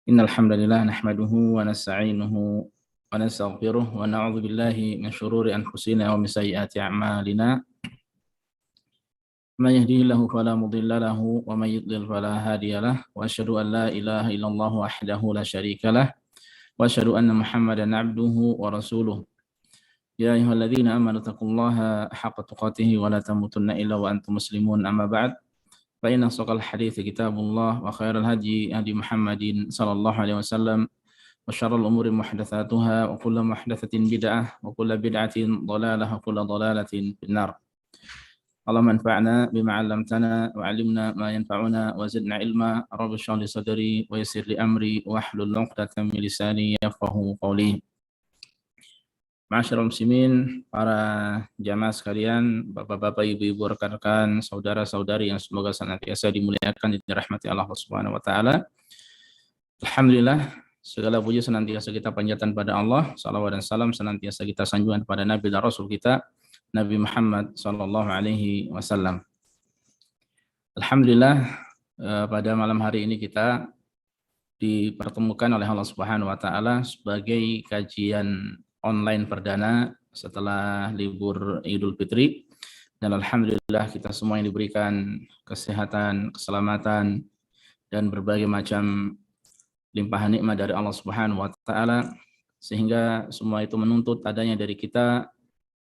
Innal hamdalillah nahmaduhu wa nasta'inuhu wa nastaghfiruh wa na'udzu billahi min shururi anfusina wa min sayyiati a'malina. Man yahdihillahu fala mudilla lahu wa man yudlil fala hadiyalah wa asyhadu an la ilaha illallah wahdahu la syarikalah wa asyhadu anna Muhammadan 'abduhu wa rasuluh. Ya ayyuhalladzina amanu taqullaha haqqa tuqatih wa la tamutunna illa wa antum muslimun amma ba'd. Fa inna asdaqal hadiits kitabullah wa khairal hadi hadi Muhammadin sallallahu alaihi wasallam wa syarrul umuri muhdatsatuha wa kullu muhdatsatin bid'ah wa kullu bid'atin dhalalah wa kullu dhalalatin finnar. Allahumma anfa'na bima 'allamtana wa 'allimna ma yanfa'una wa zidna ilma. Rabbi shrah li sadri wa yassir li amri wa hlul 'uqdatam min lisani yafqahu qawli. Ma'asyiral muslimin, para jamaah sekalian, bapak-bapak, ibu-ibu, rekan-rekan, saudara-saudari yang semoga senantiasa dimuliakan dan dirahmati Allah Subhanahu wa taala. Alhamdulillah, segala puji senantiasa kita panjatkan pada Allah. Salawat dan salam senantiasa kita sanjungkan pada Nabi dan Rasul kita, Nabi Muhammad sallallahu alaihi wasallam. Alhamdulillah, pada malam hari ini kita dipertemukan oleh Allah Subhanahu wa taala sebagai kajian online perdana setelah libur Idul Fitri, dan alhamdulillah kita semua yang diberikan kesehatan, keselamatan dan berbagai macam limpahan nikmat dari Allah Subhanahu wa taala, sehingga semua itu menuntut adanya dari kita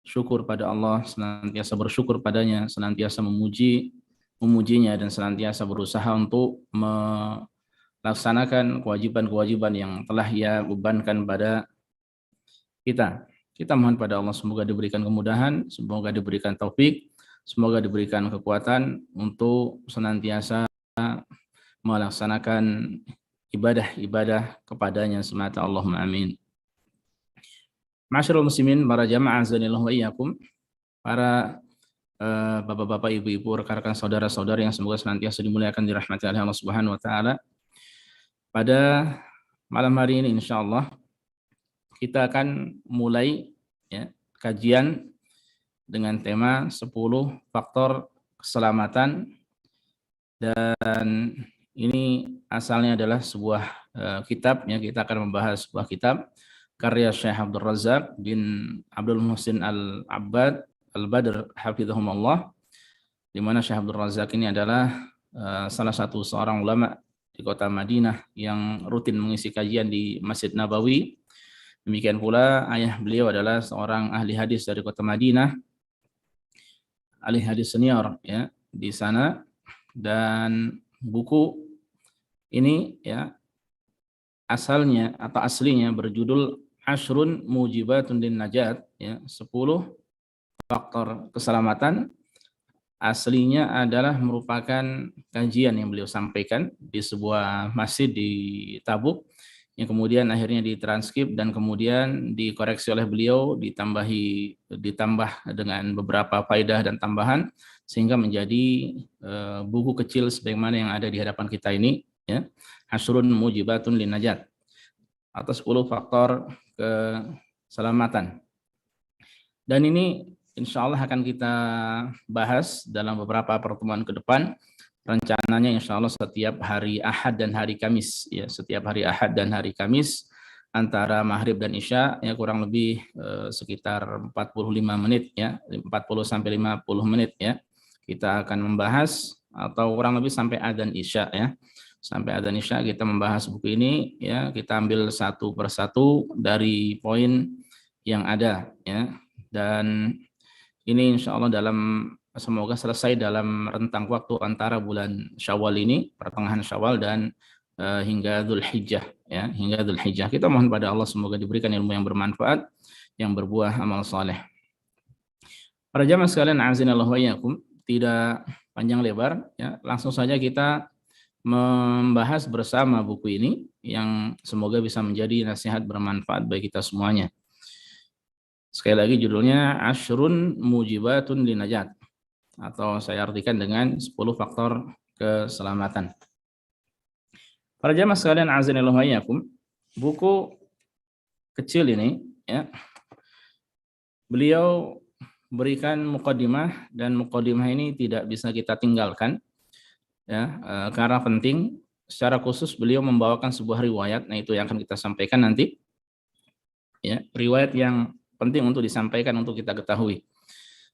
syukur pada Allah, senantiasa bersyukur padanya, senantiasa memujinya dan senantiasa berusaha untuk melaksanakan kewajiban-kewajiban yang telah Ia bebankan pada kita. Kita mohon pada Allah semoga diberikan kemudahan, semoga diberikan taufik, semoga diberikan kekuatan untuk senantiasa melaksanakan ibadah-ibadah kepadanya semata. Allahumma amin. Ma'asyiral muslimin, para jamaah azanillahu wa iyyakum, para bapak-bapak, ibu-ibu, rekan-rekan, saudara-saudari yang semoga senantiasa dimuliakan dirahmati oleh Allah Subhanahu wa taala. Pada malam hari ini insyaallah kita akan mulai kajian dengan tema 10 faktor keselamatan, dan ini asalnya adalah sebuah kitab. Kita akan membahas sebuah kitab karya Syekh Abdul Razak bin Abdul Muhsin Al-Abbad Al-Badr hafizahumullah, di mana Syekh Abdul Razak ini adalah salah satu seorang ulama di kota Madinah yang rutin mengisi kajian di Masjid Nabawi. Demikian pula ayah beliau adalah seorang ahli hadis dari kota Madinah, ahli hadis senior di sana, dan buku ini asalnya atau aslinya berjudul Ashrun Mujibatun lin Najat, 10 faktor keselamatan. Aslinya adalah merupakan kajian yang beliau sampaikan di sebuah masjid di Tabuk, yang kemudian akhirnya ditranskrip dan kemudian dikoreksi oleh beliau, ditambah dengan beberapa faedah dan tambahan, sehingga menjadi buku kecil sebagaimana yang ada di hadapan kita ini, Ashrun Mujibatun lin Najat, atau 10 faktor keselamatan. Dan ini insya Allah akan kita bahas dalam beberapa pertemuan ke depan. Rencananya insya Allah setiap hari Ahad dan hari Kamis, setiap hari Ahad dan hari Kamis antara maghrib dan isya, kurang lebih sekitar 45 menit, 40 sampai 50 menit kita akan membahas, atau kurang lebih sampai adzan isya sampai adzan isya kita membahas buku ini, kita ambil satu persatu dari poin yang ada, dan ini insya Allah semoga selesai dalam rentang waktu antara bulan Syawal ini, pertengahan Syawal, dan hingga Dzulhijjah, hingga Dzulhijjah. Kita mohon pada Allah semoga diberikan ilmu yang bermanfaat, yang berbuah amal saleh. Para jamaah sekalian, azinallahu wa iyyakum, tidak panjang lebar, langsung saja kita membahas bersama buku ini yang semoga bisa menjadi nasihat bermanfaat bagi kita semuanya. Sekali lagi judulnya Ashrun Mujibatun lin Najat, atau saya artikan dengan 10 faktor keselamatan. Para jamaah sekalian azanillahu wa iyyakum, buku kecil ini beliau berikan muqaddimah, dan muqaddimah ini tidak bisa kita tinggalkan karena penting, secara khusus beliau membawakan sebuah riwayat, nah itu yang akan kita sampaikan nanti, ya, riwayat yang penting untuk disampaikan untuk kita ketahui.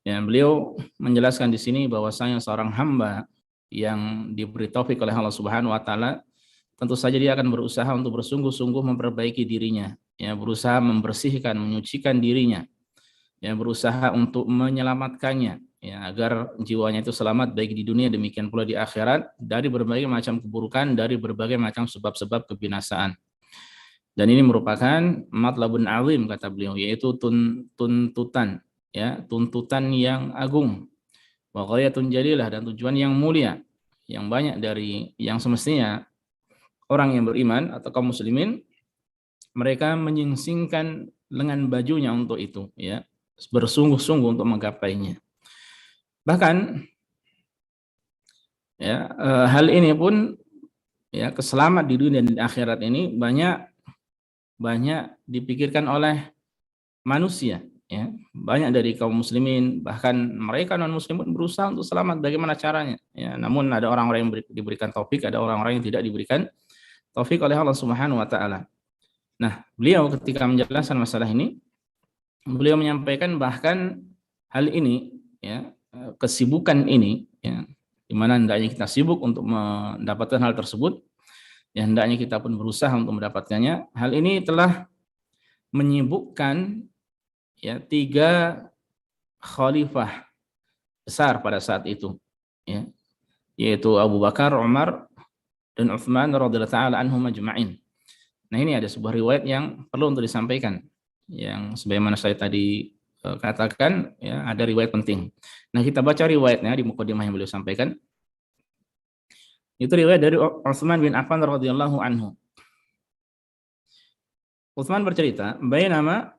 Ya, beliau menjelaskan di sini bahwasanya seorang hamba yang diberi taufik oleh Allah Subhanahu wa taala, tentu saja dia akan berusaha untuk bersungguh-sungguh memperbaiki dirinya, ya, berusaha membersihkan, menyucikan dirinya, ya, berusaha untuk menyelamatkannya, ya, agar jiwanya itu selamat baik di dunia demikian pula di akhirat dari berbagai macam keburukan, dari berbagai macam sebab-sebab kebinasaan. Dan ini merupakan matlabun azim kata beliau, yaitu tuntutan, ya, tuntutan yang agung, wa ghayatun jalilah, dan tujuan yang mulia, yang banyak dari yang semestinya orang yang beriman atau kaum muslimin mereka menyingsingkan lengan bajunya untuk itu, ya, bersungguh-sungguh untuk menggapainya. Bahkan, ya, hal ini pun, ya, keselamatan di dunia dan di akhirat ini banyak dipikirkan oleh manusia, ya. Banyak dari kaum muslimin, bahkan mereka non muslim pun berusaha untuk selamat bagaimana caranya, ya. Namun ada orang-orang yang diberikan taufik, ada orang-orang yang tidak diberikan taufik oleh Allah Subhanahu wa taala. Nah, beliau ketika menjelaskan masalah ini, beliau menyampaikan bahkan hal ini, ya, kesibukan ini, ya, di mana hendaknya kita sibuk untuk mendapatkan hal tersebut, ya, hendaknya kita pun berusaha untuk mendapatkannya. Hal ini telah menyibukkan, ya, 3 khalifah besar pada saat itu, ya, yaitu Abu Bakar, Umar, dan Utsman radhiyallahu taala anhum ajma'in. Nah, ini ada sebuah riwayat yang perlu untuk disampaikan, yang sebagaimana saya tadi katakan, ya, ada riwayat penting. Nah, kita baca riwayatnya di mukadimah yang beliau sampaikan. Itu riwayat dari Utsman bin Affan radhiyallahu anhu. Utsman bercerita, baina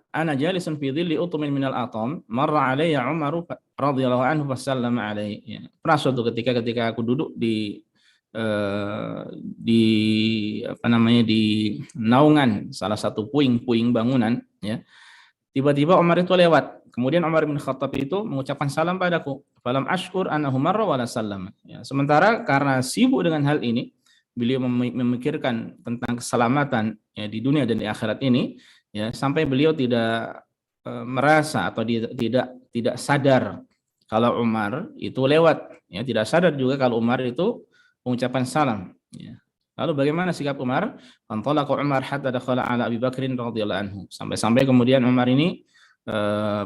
ana jalisun fi dhilli utmin minal atam, marra alayya Umar radhiyallahu anhu fasallama alaihi. Ya. Pernah suatu ketika aku duduk di di naungan salah satu puing-puing bangunan, ya. Tiba-tiba Umar itu lewat. Kemudian Umar bin Khattab itu mengucapkan salam padaku. Falam ashkur annahu marra wala sallam. Ya, sementara karena sibuk dengan hal ini, beliau memikirkan tentang keselamatan, ya, di dunia dan di akhirat ini, ya, sampai beliau tidak merasa atau tidak sadar kalau Umar itu lewat, ya, tidak sadar juga kalau Umar itu mengucapkan salam, ya. Lalu bagaimana sikap Umar? Fantalaqa Umar hatta dakhala ala Abi Bakrin radhiyallahu anhu. Sampai kemudian Umar ini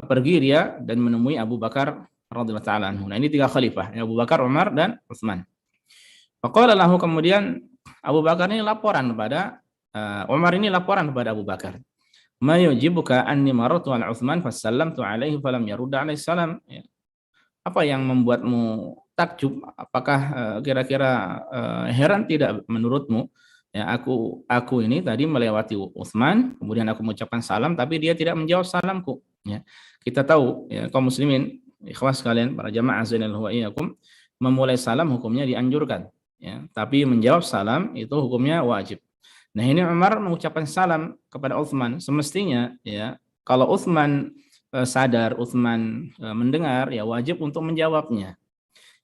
pergi dia dan menemui Abu Bakar radhiyallahu taala anhu. Nah, ini 3 khalifah, Abu Bakar, Umar, dan Utsman. Faqala lahu, kemudian Abu Bakar ini laporan kepada Umar ini laporan kepada Abu Bakar. Ma yujibuka anni maratu ala Utsman fasallamtu alaihi falam yarudda alaihi salam. Ya. Apa yang membuatmu takjub? Apakah kira-kira heran tidak menurutmu, ya, aku ini tadi melewati Utsman, kemudian aku mengucapkan salam tapi dia tidak menjawab salamku, ya. Kita tahu, ya, kaum muslimin, ikhwas sekalian, para jamaah azanillahu wa iyyakum, memulai salam hukumnya dianjurkan, ya, tapi menjawab salam itu hukumnya wajib. Nah, ini Umar mengucapkan salam kepada Utsman, semestinya, ya, kalau Utsman sadar, Utsman mendengar, ya, wajib untuk menjawabnya.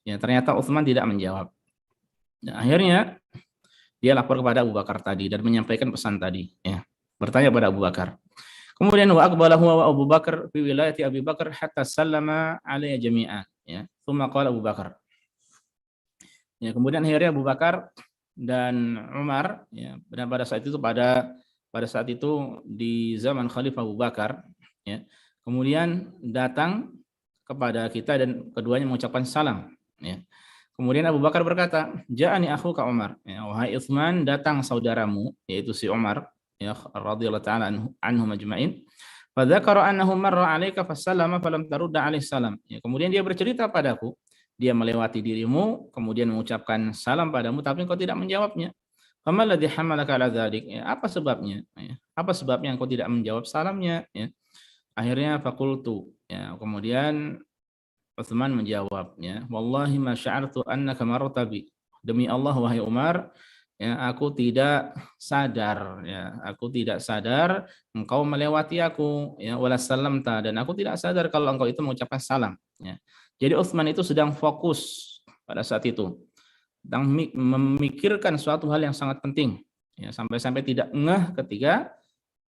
Ya, ternyata Utsman tidak menjawab. Nah, akhirnya dia lapor kepada Abu Bakar tadi dan menyampaikan pesan tadi, ya. Bertanya pada Abu Bakar. Kemudian wa aqbala huwa wa Abu Bakar fi wilayati Abi Bakar hatta sallama alayya jami'an, ya. Tsumma qala Abu Bakar. Ya, kemudian akhirnya Abu Bakar dan Umar, ya, dan pada saat itu di zaman Khalifah Abu Bakar, ya, kemudian datang kepada kita dan keduanya mengucapkan salam, ya. Kemudian Abu Bakar berkata, "Ja'ani akhuka Umar." Ya, wahai Utsman, datang saudaramu yaitu si Umar, ya, radhiyallahu taala anhu majma'in. Fa dzakara annahu marra 'alaika fasallama falam tarudda 'alaihi salam. Ya, kemudian dia bercerita padaku, dia melewati dirimu kemudian mengucapkan salam padamu tapi engkau tidak menjawabnya. Famal ladzi hamalaka 'ala dzalik? Ya, apa sebabnya? Ya, apa sebabnya engkau tidak menjawab salamnya, ya. Akhirnya faqultu, ya, kemudian Utsman menjawab, ya, wallahi ma sya'artu annaka mararta bi. Demi Allah wahai Umar, ya, aku tidak sadar, ya, aku tidak sadar engkau melewati aku, ya, wala sallamta, dan aku tidak sadar kalau engkau itu mengucapkan salam, ya. Jadi Utsman itu sedang fokus pada saat itu. sedang memikirkan suatu hal yang sangat penting, ya, sampai-sampai tidak ngeh ketika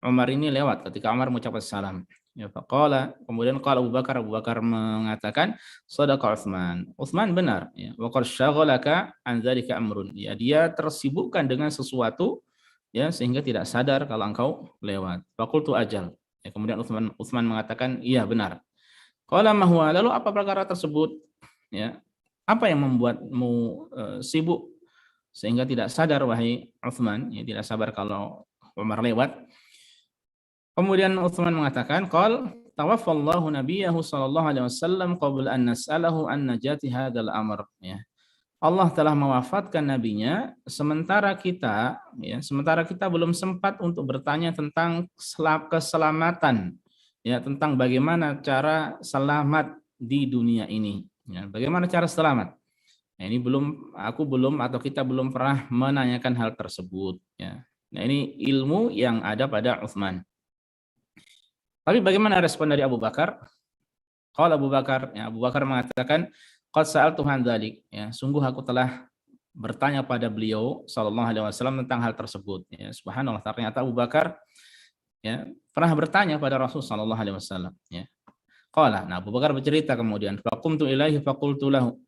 Umar ini lewat, ketika Umar mengucapkan salam. Ya, faqala, kemudian qala Abu Bakar mengatakan, shadaqa Utsman. Utsman benar, ya. Wa qad syaghalaka an dzalika amrun. Ya, dia tersibukkan dengan sesuatu, ya, sehingga tidak sadar kalau engkau lewat. Faqultu ajal. Ya, kemudian Utsman mengatakan, iya benar. Qala ma huwa, lalu apa perkara tersebut? Ya. Apa yang membuatmu sibuk sehingga tidak sadar wahai Utsman, ya, tidak sabar kalau Umar lewat? Kemudian Utsman mengatakan, qal tawaffallahu nabiyahu sallallahu alaihi wasallam qabla an nas'alahu an najati hadzal amr, ya. Allah telah mewafatkan nabinya sementara kita belum sempat untuk bertanya tentang keselamatan, ya, tentang bagaimana cara selamat di dunia ini, ya, bagaimana cara selamat. Nah, ini atau kita belum pernah menanyakan hal tersebut, ya. Nah, ini ilmu yang ada pada Utsman. Tapi bagaimana respon dari Abu Bakar? Kalau Abu Bakar, ya, Abu Bakar mengatakan, qad sa'altu an dzalik, ya, sungguh aku telah bertanya pada beliau sallallahu alaihi wasallam tentang hal tersebut, ya. Subhanallah, ternyata Abu Bakar, ya, pernah bertanya pada Rasul sallallahu alaihi wasallam, ya. Qala, nah Abu Bakar bercerita kemudian, faqumtu ilaihi faqultu lahu.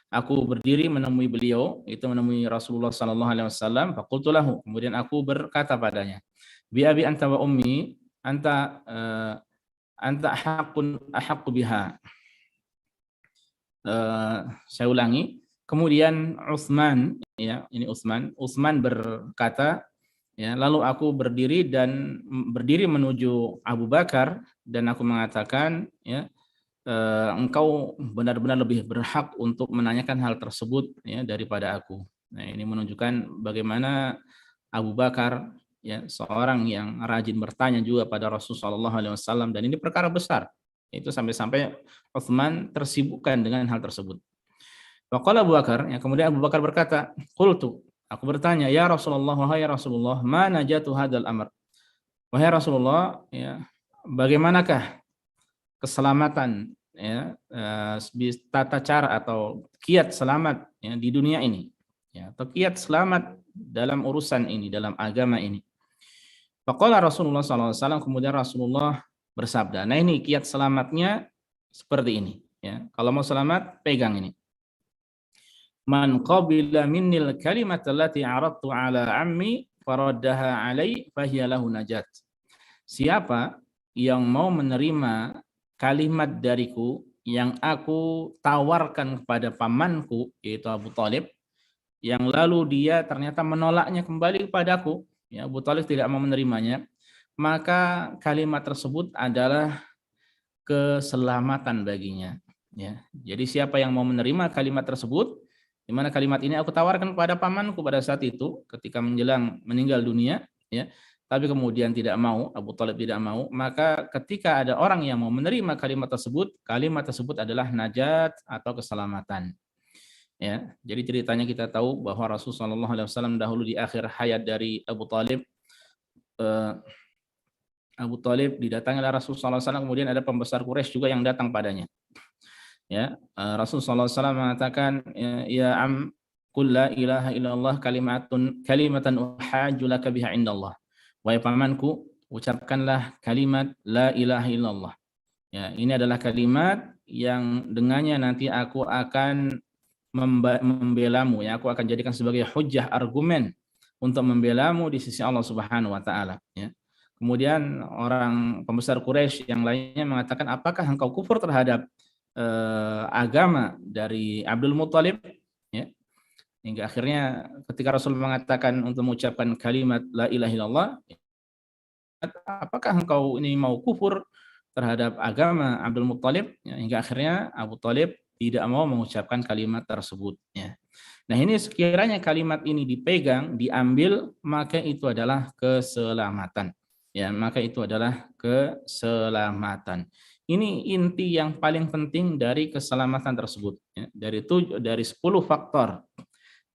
Aku berdiri menemui beliau, itu menemui Rasulullah sallallahu alaihi wasallam, faqultu lahu, kemudian aku berkata padanya, bi abi anta wa ummi anta anta ahaqqu biha. Saya ulangi. Kemudian Utsman, ya, ini Utsman berkata, ya, lalu aku berdiri menuju Abu Bakar dan aku mengatakan, ya, engkau benar-benar lebih berhak untuk menanyakan hal tersebut, ya, daripada aku. Nah, ini menunjukkan bagaimana Abu Bakar, ya, seorang yang rajin bertanya juga pada Rasulullah SAW, dan ini perkara besar. Itu sampai-sampai Utsman tersibukkan dengan hal tersebut. Faqala Abu Bakar, ya, kemudian Abu Bakar berkata, qultu, aku bertanya, ya Rasulullah, wahai Rasulullah, ma najatu hadzal amr. Wahai Rasulullah, ya, bagaimanakah keselamatan, ya, tata cara atau kiat selamat, ya, di dunia ini, ya, atau kiat selamat dalam urusan ini, dalam agama ini. Faqala Rasulullah SAW, kemudian Rasulullah bersabda. Nah, ini kiat selamatnya seperti ini, ya. Kalau mau selamat, pegang ini. Man qabila minnil kalimat allati aradtu ala ammi faraddaha alai fahiya lahu najat. Siapa yang mau menerima kalimat dariku yang aku tawarkan kepada pamanku, yaitu Abu Thalib, yang lalu dia ternyata menolaknya kembali kepadaku, ya, Abu Thalib tidak mau menerimanya, maka kalimat tersebut adalah keselamatan baginya, ya. Jadi siapa yang mau menerima kalimat tersebut, di mana kalimat ini aku tawarkan kepada pamanku pada saat itu ketika menjelang meninggal dunia, ya, tapi kemudian tidak mau, Abu Thalib tidak mau, maka ketika ada orang yang mau menerima kalimat tersebut adalah najat atau keselamatan. Ya, jadi ceritanya kita tahu bahwa Rasulullah SAW dahulu di akhir hayat dari Abu Thalib, didatangi oleh Rasulullah SAW, kemudian ada pembesar Quraisy juga yang datang padanya. Ya, Rasulullah SAW mengatakan, ya am qul la ilaha illallah kalimatan uhajju laka biha indallah. Wahai pamanku, ucapkanlah kalimat la ilaha illallah. Ya, ini adalah kalimat yang dengannya nanti aku akan membelamu, ya, aku akan jadikan sebagai hujjah, argumen untuk membelamu di sisi Allah Subhanahu wa taala, ya. Kemudian orang pembesar Quraisy yang lainnya mengatakan, apakah engkau kufur terhadap agama dari Abdul Muthalib, ya. Hingga akhirnya ketika Rasul mengatakan untuk mengucapkan kalimat la ilaha illallah, apakah engkau ini mau kufur terhadap agama Abdul Muthalib, ya, hingga akhirnya Abu Thalib tidak mau mengucapkan kalimat tersebut, ya. Nah, ini sekiranya kalimat ini dipegang, diambil, maka itu adalah keselamatan. Ya, maka itu adalah keselamatan. Ini inti yang paling penting dari keselamatan tersebut, ya. Dari 10 faktor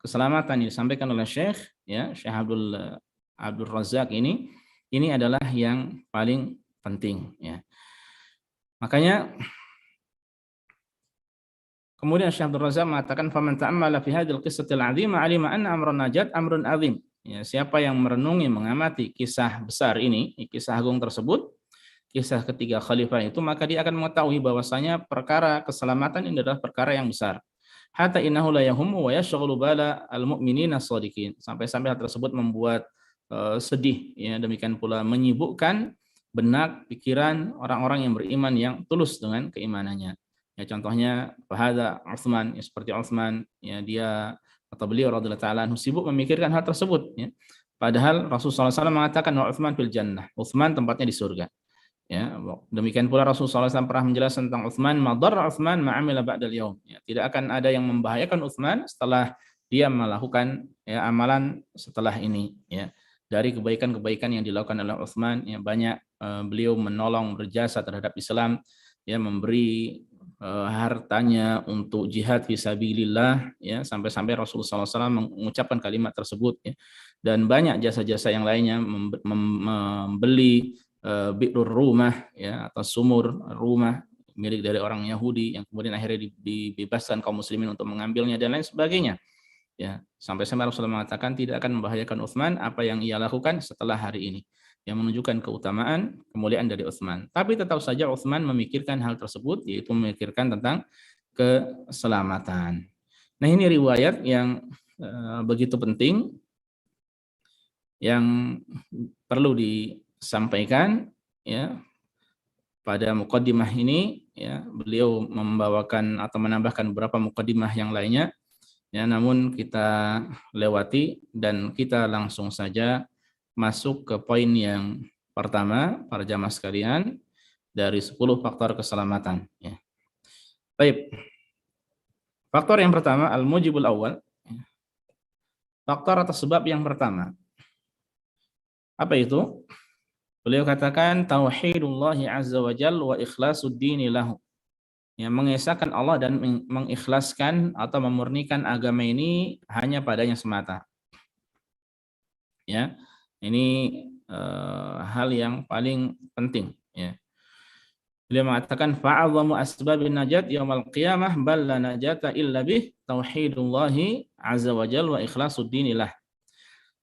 keselamatan yang disampaikan oleh Syekh, ya, Syekh Abdul Razak ini adalah yang paling penting, ya. Makanya Kemudian Syekh Abdul Razak mengatakan faman ta'ammala fi hadhil qissatil 'azimah 'alima anna amrun najat amrun 'azim. Ya, siapa yang merenungi mengamati kisah besar ini, kisah agung tersebut, kisah ketiga khalifah itu, maka dia akan mengetahui bahwasanya perkara keselamatan ini adalah perkara yang besar. Hatta innahu la yahummu wa yashghalu bala al-mu'minina shadiqin. Sampai-sampai hal tersebut membuat sedih, ya, demikian pula menyibukkan benak pikiran orang-orang yang beriman yang tulus dengan keimanannya. Ya, contohnya Fahada Utsman, ya, seperti Utsman, ya, dia atau beliau radhiyallahu taala anhu sibuk memikirkan hal tersebut, ya. Padahal Rasulullah SAW mengatakan wa Utsman fil jannah. Utsman tempatnya di surga. Ya, demikian pula Rasulullah SAW pernah menjelaskan tentang Utsman, madar Utsman ma'amila ba'dal yaum. Ya, tidak akan ada yang membahayakan Utsman setelah dia melakukan, ya, amalan setelah ini, ya. Dari kebaikan-kebaikan yang dilakukan oleh Utsman, ya, banyak beliau menolong, berjasa terhadap Islam, ya, memberi hartanya untuk jihad fisabilillah, ya, sampai-sampai Rasulullah SAW mengucapkan kalimat tersebut, ya. Dan banyak jasa-jasa yang lainnya, membeli bi'rur rumah, ya, atau sumur rumah milik dari orang Yahudi yang kemudian akhirnya dibebaskan kaum muslimin untuk mengambilnya dan lain sebagainya, ya. Sampai-sampai Rasulullah mengatakan tidak akan membahayakan Utsman apa yang ia lakukan setelah hari ini, yang menunjukkan keutamaan, kemuliaan dari Utsman. Tapi tetap saja Utsman memikirkan hal tersebut, yaitu memikirkan tentang keselamatan. Nah, ini riwayat yang begitu penting yang perlu disampaikan, ya. Pada mukaddimah ini, ya, beliau membawakan atau menambahkan beberapa mukaddimah yang lainnya, ya, namun kita lewati dan kita langsung saja masuk ke poin yang pertama, para jamaah sekalian, dari 10 faktor keselamatan, ya. Baik. Faktor yang pertama, al-mujibul awal. Faktor atau sebab yang pertama. Apa itu? Beliau katakan tauhidullahi azza wa jalla wa ikhlasuddin lahu. Ya, mengesahkan Allah dan mengikhlaskan atau memurnikan agama ini hanya padanya semata. Ya. Ini hal yang paling penting, ya. Beliau mengatakan fa'adhamu asbabin najat yaumil qiyamah bal la najata illa bih tauhidullahi azza wa jalla wa ikhlasuddin lahu.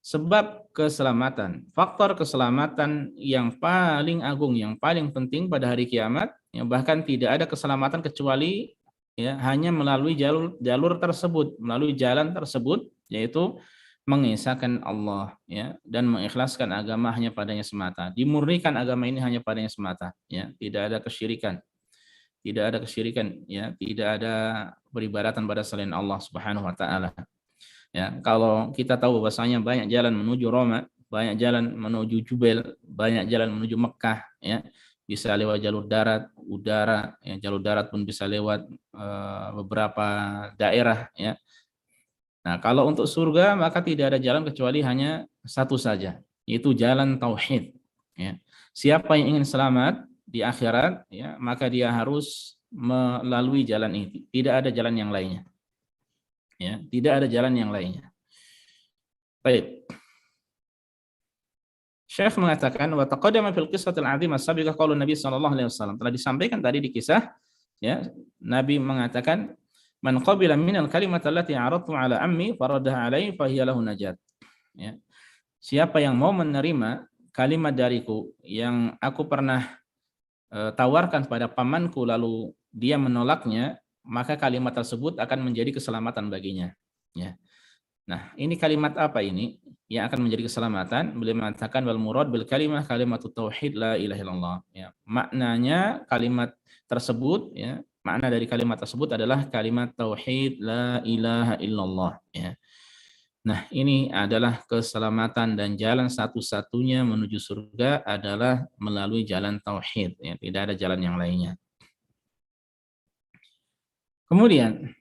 Sebab keselamatan, faktor keselamatan yang paling agung, yang paling penting pada hari kiamat, yang bahkan tidak ada keselamatan kecuali, ya, hanya melalui jalur tersebut, melalui jalan tersebut, yaitu mengesahkan Allah, ya, dan mengikhlaskan agama hanya padanya semata, dimurnikan agama ini hanya padanya semata, ya, tidak ada kesyirikan, ya, tidak ada peribadatan pada selain Allah Subhanahu wa taala. Ya, kalau kita tahu bahwasanya banyak jalan menuju Roma, banyak jalan menuju Jubel, banyak jalan menuju Mekah, ya. Bisa lewat jalur darat, udara, ya, jalur darat pun bisa lewat beberapa daerah, ya. Nah, kalau untuk surga maka tidak ada jalan kecuali hanya satu saja, yaitu jalan tauhid, ya. Siapa yang ingin selamat di akhirat, ya, maka dia harus melalui jalan ini. Tidak ada jalan yang lainnya. Ya, tidak ada jalan yang lainnya. Baik. Syekh mengatakan wa taqaddama fil qissatil 'azimah sabiqah qaulun Nabi sallallahu alaihi wasallam. Telah disampaikan tadi di kisah, ya, Nabi mengatakan man qabila minal kalimata allati 'aradtu 'ala ammi faraddaha 'alaihi fa hiya lahu najat. Ya. Siapa yang mau menerima kalimat dariku yang aku pernah tawarkan pada pamanku lalu dia menolaknya, maka kalimat tersebut akan menjadi keselamatan baginya, ya. Nah, ini kalimat apa ini yang akan menjadi keselamatan? Beliau mengatakan wal murad bil kalimah kalimatut tauhid la ilaha illallah, ya. Maknanya kalimat tersebut, ya, makna dari kalimat tersebut adalah kalimat tauhid la ilaha illallah, ya. Nah, ini adalah keselamatan dan jalan satu-satunya menuju surga adalah melalui jalan tauhid, ya. Tidak ada jalan yang lainnya. Kemudian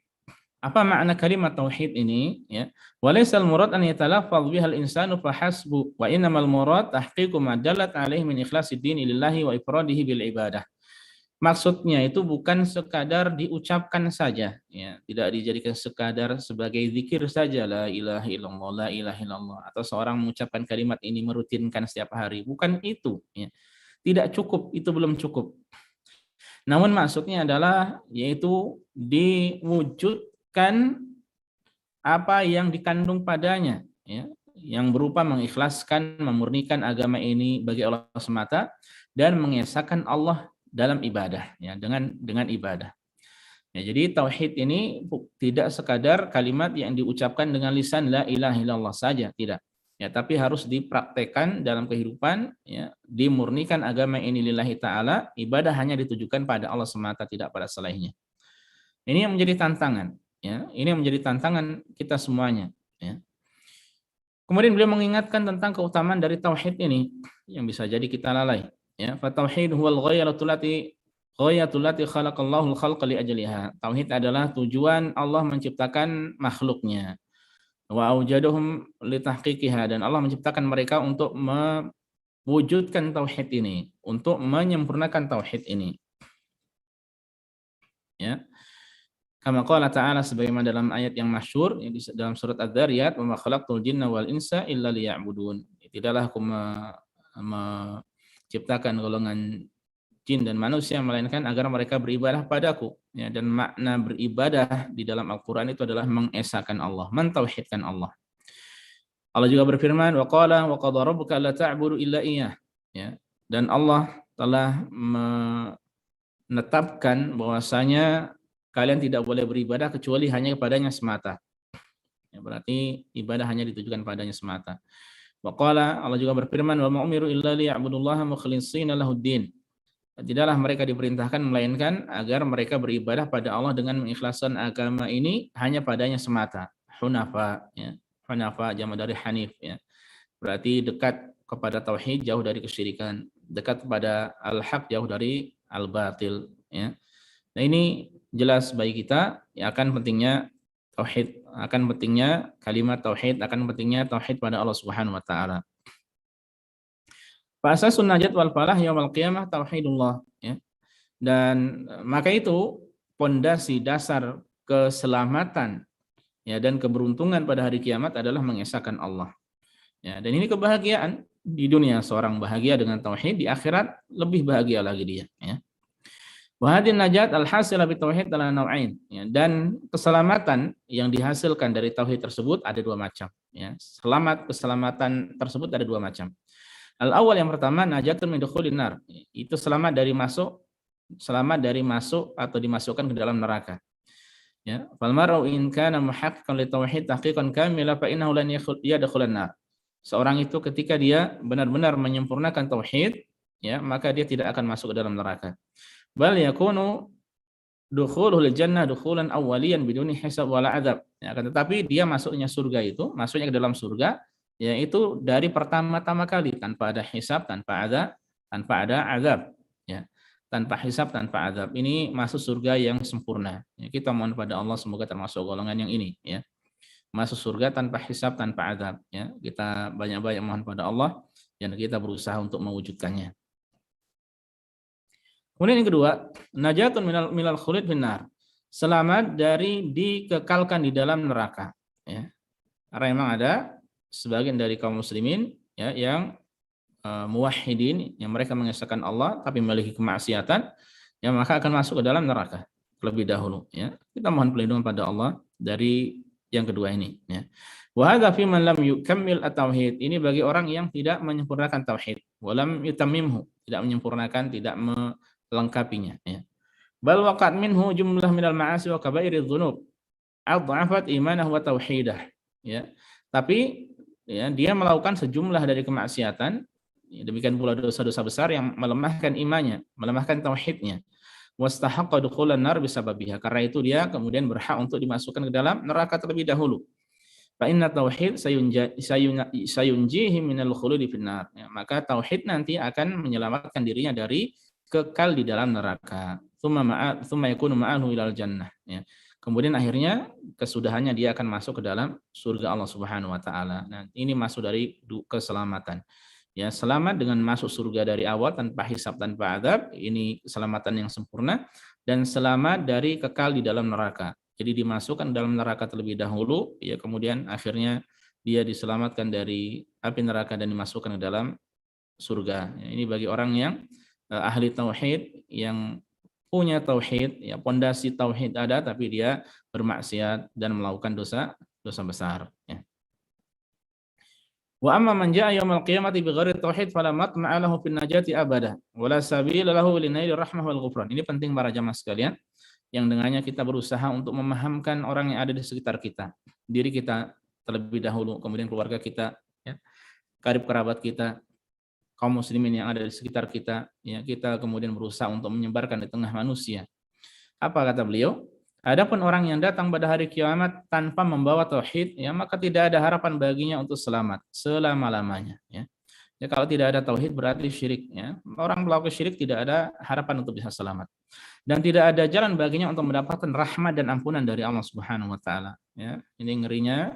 apa makna kalimat tauhid ini, ya? Walaysal murad an yatalaffaz biha al-insanu fahasbu wa innamal murad tahqiqu ma dallat alaihi min ikhlasid din lillahi wa ifradihi bil ibadah. Maksudnya itu bukan sekadar diucapkan saja, ya, tidak dijadikan sekadar sebagai zikir saja la ilaha illallah la ilaha illallah atau seorang mengucapkan kalimat ini merutinkan setiap hari, bukan itu, ya. Tidak cukup, itu belum cukup. Namun maksudnya adalah yaitu diwujudkan apa yang dikandung padanya, ya, yang berupa mengikhlaskan, memurnikan agama ini bagi Allah semata dan mengesahkan Allah dalam ibadah, ya, dengan ibadah. Ya, jadi tauhid ini tidak sekadar kalimat yang diucapkan dengan lisan la ilaha illallah saja, tidak. Ya, tapi harus dipraktekkan dalam kehidupan, ya, dimurnikan agama ini lillahi taala, ibadah hanya ditujukan pada Allah semata, tidak pada selainnya. Ini yang menjadi tantangan, ya. Ini yang menjadi tantangan kita semuanya, ya. Kemudian beliau mengingatkan tentang keutamaan dari tauhid ini yang bisa jadi kita lalai, ya. Fa tauhid huwal ghayatul lati khalaqallahu al-khalqa li ajliha. Tauhid adalah tujuan Allah menciptakan makhluknya. Wa aujaduhum li tahqiqiha, dan Allah menciptakan mereka untuk mewujudkan tauhid ini, untuk menyempurnakan tauhid ini. Ya. Kama qala ta'ala, sebagaimana dalam ayat yang masyhur dalam surat Adz-Dzariyat, "Wa ma khalaqtul jinna wal insa illa liya'budun." Tidaklah aku menciptakan golongan jin dan manusia melainkan agar mereka beribadah padaku, ya. Dan makna beribadah di dalam Al-Qur'an itu adalah mengesahkan Allah, mentauhidkan Allah. Allah juga berfirman, wa qala wa qadha rabbuka alla ta'budu illa iyyah, ya. Dan Allah telah menetapkan bahwasanya kalian tidak boleh beribadah kecuali hanya kepadanya semata. Ya, berarti ibadah hanya ditujukan padanya semata. Wa qala, Allah juga berfirman, wa ma umiru illa liya'budullaha mukhlishina lahuddin. Tidaklah mereka diperintahkan melainkan agar mereka beribadah pada Allah dengan mengikhlaskan agama ini hanya padanya semata. Hunafa, ya. Hunafa jamak dari hanif, ya. Berarti dekat kepada tauhid, jauh dari kesyirikan, dekat kepada al-haq, jauh dari al-batil, ya. Nah, ini jelas bagi kita, ya, akan pentingnya tauhid, akan pentingnya kalimat tauhid, akan pentingnya tauhid pada Allah Subhanahu wa taala. Fa asasun najat wal falah yaumil qiyamah tauhidullah, ya. Dan maka itu pondasi dasar keselamatan, ya, dan keberuntungan pada hari kiamat adalah mengesahkan Allah. Ya, dan ini kebahagiaan di dunia, seorang bahagia dengan tauhid, di akhirat lebih bahagia lagi dia, ya. Wa hadin najat al-hasila bi tauhid ala nau'ain, ya, dan keselamatan yang dihasilkan dari tauhid tersebut ada dua macam, ya. Keselamatan tersebut ada dua macam. Al-awwal, yang pertama, najatun min dukhulin nar. Itu selamat dari masuk atau dimasukkan ke dalam neraka. Ya, fal mar'u in kana muhaqqiqan li tauhid tahqiqan kamila fa innahu lan yadkhulan nar. Seorang itu ketika dia benar-benar menyempurnakan tauhid, ya, maka dia tidak akan masuk ke dalam neraka. Bal yakunu dukhuluhul jannah dukhulan awwaliyan biduni hisab wala adzab. Ya, tetapi dia masuknya ke dalam surga, yaitu dari pertama-tama kali, tanpa ada hisab, tanpa ada azab, ya. Tanpa hisab, tanpa azab. Ini masuk surga yang sempurna. Ya, kita mohon pada Allah semoga termasuk golongan yang ini, ya. Masuk surga tanpa hisab, tanpa azab, ya. Kita banyak-banyak mohon pada Allah dan kita berusaha untuk mewujudkannya. Kemudian yang kedua, najatun minal khulid finnar. Selamat dari dikekalkan di dalam neraka, ya. Karena memang ada sebagian dari kaum muslimin, ya, yang muwahhidin, yang mereka mengesahkan Allah tapi memiliki kemaksiatan, ya, maka akan masuk ke dalam neraka terlebih dahulu, ya. Kita mohon perlindungan pada Allah dari yang kedua ini, ya. Wa hadza fi man lam yukammil at-tauhid. Ini bagi orang yang tidak menyempurnakan tauhid, walam yutammimhu, tidak menyempurnakan, tidak melengkapinya, ya. Bal waqat minhu jumlah minal ma'asi wa kabairiz dzunub adhafat imanahu wa tauhidah, ya. Tapi, ya, dia melakukan sejumlah dari kemaksiatan, ya, demikian pula dosa-dosa besar yang melemahkan imannya, melemahkan tauhidnya. Wastahaqqa dukhulan nar bisababiha. Karena itu dia kemudian berhak untuk dimasukkan ke dalam neraka terlebih dahulu. Fa inna tauhid sayunjihi minal khuludi finnar. Ya, maka tauhid nanti akan menyelamatkan dirinya dari kekal di dalam neraka. Tsumma yakunu ma'ahu ilal jannah, ya. Kemudian akhirnya kesudahannya dia akan masuk ke dalam surga Allah Subhanahu wa taala. Nah, ini masuk dari keselamatan. Ya, selamat dengan masuk surga dari awal tanpa hisab, tanpa azab, ini keselamatan yang sempurna, dan selamat dari kekal di dalam neraka. Jadi dimasukkan dalam neraka terlebih dahulu, ya, kemudian akhirnya dia diselamatkan dari api neraka dan dimasukkan ke dalam surga. Ya, ini bagi orang yang ahli tauhid, yang punya tauhid, ya pondasi tauhid ada, tapi dia bermaksiat dan melakukan dosa besar. Ya. Wa amma man jaa yaumil qiyamati bighairi tauhid fala matma'a lahu fin najati abada wa la sabila lahu linaili rahmah wal ghufran. Ini penting para jamaah sekalian, yang dengannya kita berusaha untuk memahamkan orang yang ada di sekitar kita, diri kita terlebih dahulu, kemudian keluarga kita, ya, karib kerabat kita, kaum muslimin yang ada di sekitar kita, ya, kita kemudian berusaha untuk menyebarkan di tengah manusia. Apa kata beliau? Adapun orang yang datang pada hari kiamat tanpa membawa tauhid, ya, maka tidak ada harapan baginya untuk selamat selama-lamanya, ya. Ya, kalau tidak ada tauhid berarti syirik, ya. Orang melakukan syirik tidak ada harapan untuk bisa selamat. Dan tidak ada jalan baginya untuk mendapatkan rahmat dan ampunan dari Allah Subhanahu wa taala, ya. Ini ngerinya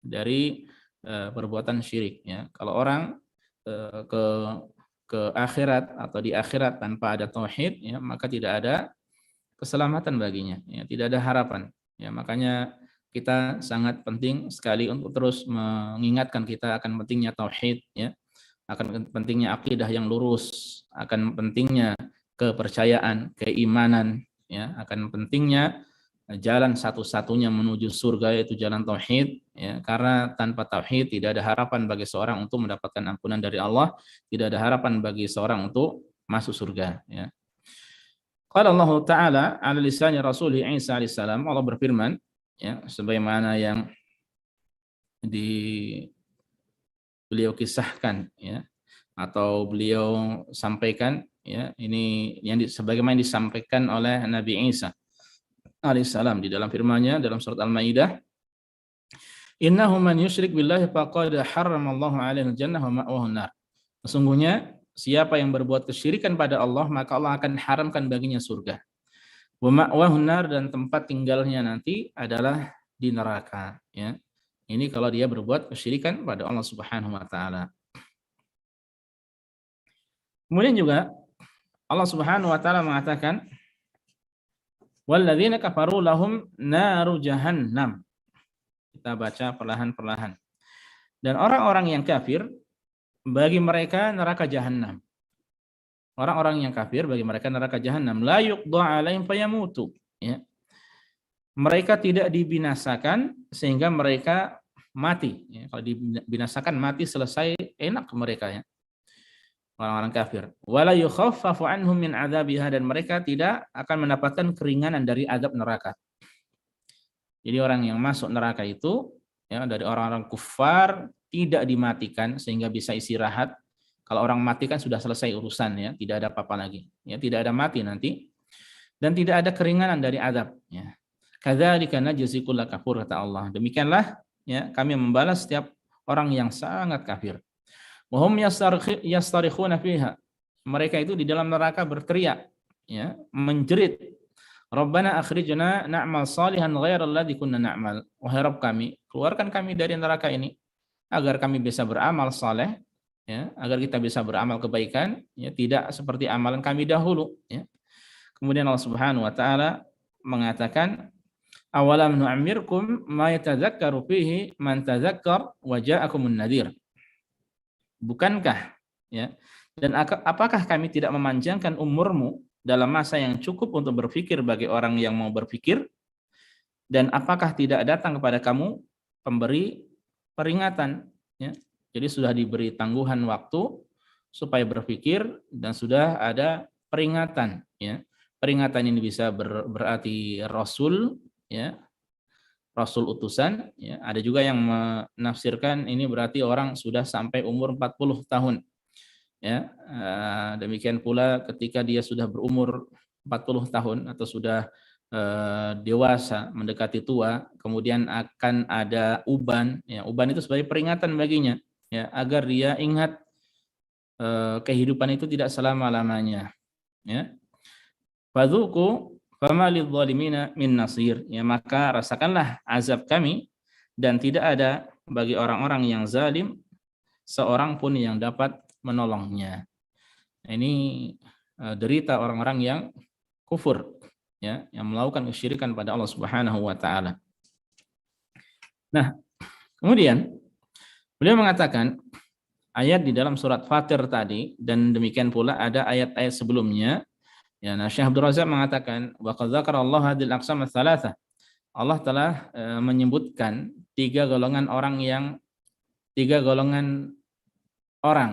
dari perbuatan syirik, ya. Kalau orang ke akhirat atau di akhirat tanpa ada tauhid, ya, maka tidak ada keselamatan baginya, ya, tidak ada harapan. Ya, makanya kita sangat penting sekali untuk terus mengingatkan kita akan pentingnya tauhid, ya, akan pentingnya akidah yang lurus, akan pentingnya kepercayaan, keimanan, ya, akan pentingnya jalan satu-satunya menuju surga yaitu jalan tauhid, ya, karena tanpa tauhid tidak ada harapan bagi seorang untuk mendapatkan ampunan dari Allah, tidak ada harapan bagi seorang untuk masuk surga, ya. Qala Allah Ta'ala ala lisan Rasul Isa alaihissalam, Allah berfirman, ya, sebagaimana yang beliau kisahkan, ya, atau beliau sampaikan, ya, ini yang sebagaimana disampaikan oleh Nabi Isa alaihissalam di dalam firman-Nya dalam surat Al-Maidah, innahu man yusyrik billahi faqad harramallahu alaihi al-jannah wa ma'wahu an-nar. Sesungguhnya siapa yang berbuat kesyirikan pada Allah, maka Allah akan haramkan baginya surga. Wa ma'wahu an-nar, dan tempat tinggalnya nanti adalah di neraka, ya. Ini kalau dia berbuat kesyirikan pada Allah Subhanahu wa taala. Kemudian juga Allah Subhanahu wa taala mengatakan, walladzina kafaru lahum naru jahannam. Kita baca perlahan-perlahan. Dan orang-orang yang kafir, bagi mereka neraka jahanam. Orang-orang yang kafir bagi mereka neraka jahanam. La yuqda alaihim fayamutu, ya. Mereka tidak dibinasakan sehingga mereka mati, ya. Kalau dibinasakan mati selesai, enak mereka, ya. Orang-orang kafir. Wala yukhaffafu anhum min adzabiha, dan mereka tidak akan mendapatkan keringanan dari azab neraka. Jadi orang yang masuk neraka itu, ya, dari orang-orang kufar tidak dimatikan sehingga bisa istirahat. Kalau orang mati kan sudah selesai urusan, ya, tidak ada apa-apa lagi, ya, tidak ada mati nanti, dan tidak ada keringanan dari azab, ya. Kadzalika najzi kulla kafur, kata Allah. Demikianlah, ya, kami membalas setiap orang yang sangat kafir. Wa hum yastarikhuna fiha. Mereka itu di dalam neraka berteriak, ya, menjerit, Rabbana akhrijna na'mal salihan ghairal ladzi kunna na'mal. Wahai Rabb kami, keluarkan kami dari neraka ini agar kami bisa beramal saleh, ya, agar kita bisa beramal kebaikan, ya, tidak seperti amalan kami dahulu, ya. Kemudian Allah Subhanahu wa taala mengatakan, awalam nu'ammirkum ma yatadzakkaru fihi man tadzakkar wa ja'akumun nadhir. Bukankah, ya, dan apakah kami tidak memanjangkan umurmu dalam masa yang cukup untuk berpikir bagi orang yang mau berpikir, dan apakah tidak datang kepada kamu pemberi peringatan, ya. Jadi sudah diberi tangguhan waktu supaya berpikir dan sudah ada peringatan, ya. Peringatan ini bisa berarti rasul, ya, rasul utusan, ya. Ada juga yang menafsirkan ini berarti orang sudah sampai umur 40 tahun, ya. Demikian pula ketika dia sudah berumur 40 tahun atau sudah dewasa, mendekati tua, kemudian akan ada uban, ya. Uban itu sebagai peringatan baginya, ya, agar dia ingat kehidupan itu tidak selama-lamanya, ya. Fadzuqu fama lidzalimina min nasir, ya, maka rasakanlah azab kami dan tidak ada bagi orang-orang yang zalim seorang pun yang dapat menolongnya. Ini derita orang-orang yang kufur, ya, yang melakukan kesyirikan pada Allah Subhanahu wa taala. Nah, kemudian beliau mengatakan ayat di dalam surat Fatir tadi, dan demikian pula ada ayat-ayat sebelumnya Ya, nah Syekh Abdul Razak mengatakan wa qad dzakara Allah hadhil aqsam ats-tsalatsah. Allah telah menyebutkan tiga golongan orang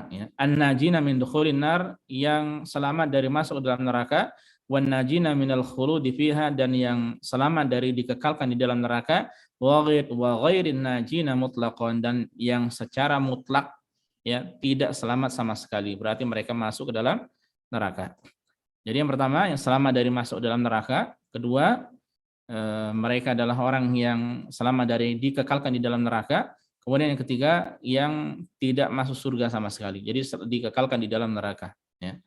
ya. An-najina min dukhulin nar, yang selamat dari masuk ke dalam neraka, wan najina minal khuludi fiha, dan yang selamat dari dikekalkan di dalam neraka, wa ghairin najina mutlaqan, dan yang secara mutlak ya tidak selamat sama sekali. Berarti mereka masuk ke dalam neraka. Jadi yang pertama yang selamat dari masuk dalam neraka, kedua mereka adalah orang yang selamat dari dikekalkan di dalam neraka. Kemudian yang ketiga yang tidak masuk surga sama sekali. Jadi dikekalkan di dalam neraka. Ya.